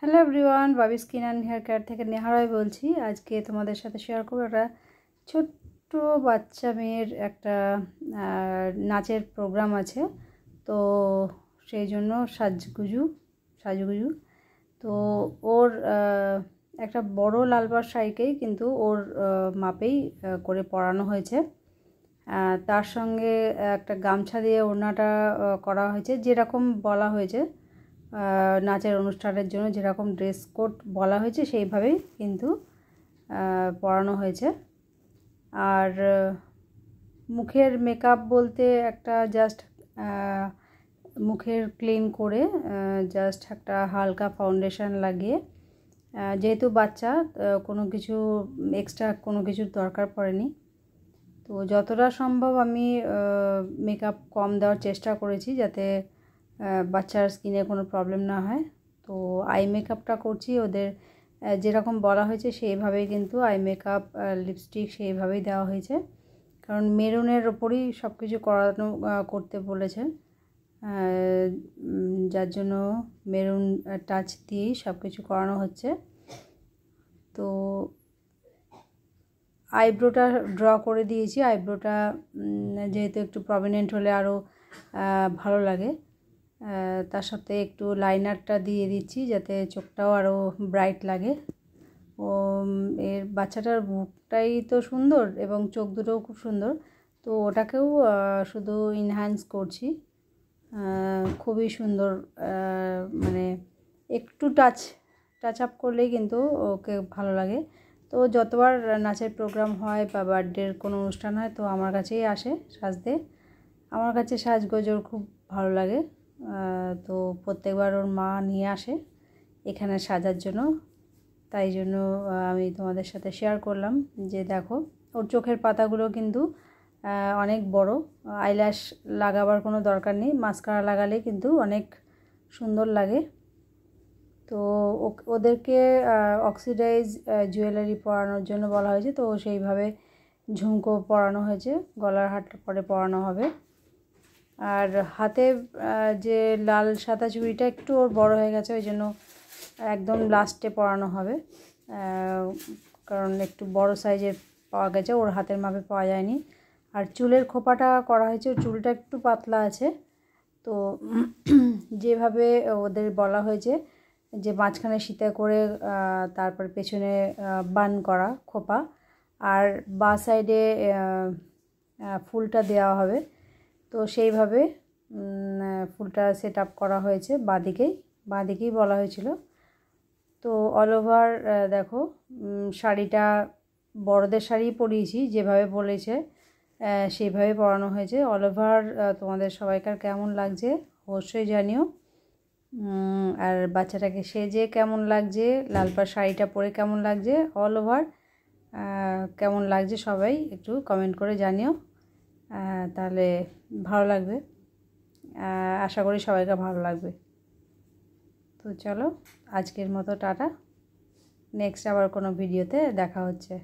Hello everyone, Babi skin and hair care থেকে নেহারাই বলছি। আজকে তোমাদের সাথে শেয়ার করবো একটা ছোট্ট বাচ্চা মেয়ের একটা নাচের প্রোগ্রাম আছে। তো সেই জন্য সাজুগুজু তো ওর একটা বড় লালবাস শাড়িকেই কিন্তু ওর মাপেই করে পরানো হয়েছে। তার সঙ্গে একটা গামছা দিয়ে ওড়নাটা করা হয়েছে, যেরকম বলা হয়েছে নাচের অনুষ্ঠানের জন্য যেরকম ড্রেস কোড বলা হয়েছে সেইভাবেই কিন্তু পরানো হয়েছে। আর মুখের মেকআপ বলতে একটা জাস্ট মুখের ক্লিন করে জাস্ট একটা হালকা ফাউন্ডেশন লাগিয়ে, যেহেতু বাচ্চা কোনো কিছু এক্সট্রা কোনো কিছুর দরকার পড়েনি, তো যতটা সম্ভব আমি মেকআপ কম দেওয়ার চেষ্টা করেছি যাতে বাচ্চার স্কিনে কোনো প্রবলেম না হয়। তো আই মেকআপটা করছি ওদের যেরকম বলা হয়েছে সেইভাবেই, কিন্তু আই মেকআপ লিপস্টিক সেইভাবেই দেওয়া হয়েছে, কারণ মেরুনের ওপরই সব কিছু করতে বলেছে, যার জন্য মেরুন টাচ দিয়েই সব কিছু করানো হচ্ছে। তো আইব্রোটা ড্র করে দিয়েছি। আইব্রোটা যেহেতু একটু প্রমিনেন্ট হলে আরও ভালো লাগে, তার সাথে একটু লাইনারটা দিয়ে দিচ্ছি যাতে চোখটাও আরও ব্রাইট লাগে। ও এর বাচ্চাটার মুখটাই তো সুন্দর এবং চোখ দুটোও খুব সুন্দর, তো ওটাকেও শুধু ইনহ্যান্স করছি। খুবই সুন্দর, মানে একটু টাচ আপ করলেই কিন্তু ওকে ভালো লাগে। তো যতবার নাচের প্রোগ্রাম হয় বা বার্থডের কোনো অনুষ্ঠান হয় তো আমার কাছেই আসে সাজতে। আমার কাছে সাজগোজোর খুব ভালো লাগে, তো প্রত্যেকবার ওর মা নিয়ে আসে এখানে সাজার জন্য। তাই জন্য আমি তোমাদের সাথে শেয়ার করলাম যে দেখো ওর চোখের পাতাগুলো কিন্তু অনেক বড়। আইল্যাশ লাগাবার কোনো দরকার নেই, মাস্কারা লাগালে কিন্তু অনেক সুন্দর লাগে। তো ওদেরকে অক্সিডাইজ জুয়েলারি পরানোর জন্য বলা হয়েছে, তো সেইভাবে ঝুমকো পরানো হয়েছে, গলার হারটা পরে পরানো হবে। আর হাতে যে লাল সাদা চুড়িটা একটু ওর বড় হয়ে গেছে, ওই জন্য একদম লাস্টে পরানো হবে, কারণ একটু বড় সাইজের পাওয়া গেছে, ওর হাতের মাপে পাওয়া যায়নি। আর চুলের খোপাটা করা হয়েছে, চুলটা একটু পাতলা আছে, তো যেভাবে ওদের বলা হয়েছে যে মাঝখানে সিতা করে তারপর পেছনে বান করা খোপা, আর বাঁ সাইডে ফুলটা দেওয়া হবে, তো সেইভাবে ফুলটা সেট আপ করা হয়েছে বাঁদিকেই বলা হয়েছিল। তো অল ওভার দেখো শাড়িটা বড়দের শাড়ি পরিয়েছি, যেভাবে বলেছে সেইভাবে পরানো হয়েছে। অল ওভার তোমাদের সবাইকার কেমন লাগছে অবশ্যই জানিও। আর বাচ্চাটাকে সেজে কেমন লাগছে, লালপাড় শাড়িটা পরে কেমন লাগছে, অল ওভার কেমন লাগছে সবাই একটু কমেন্ট করে জানিও, তাহলে ভালো লাগবে। আশা করি সবাইকে ভালো লাগবে। তো চলো আজকের মতো টাটা, নেক্সট আবার কোনো ভিডিওতে দেখা হচ্ছে।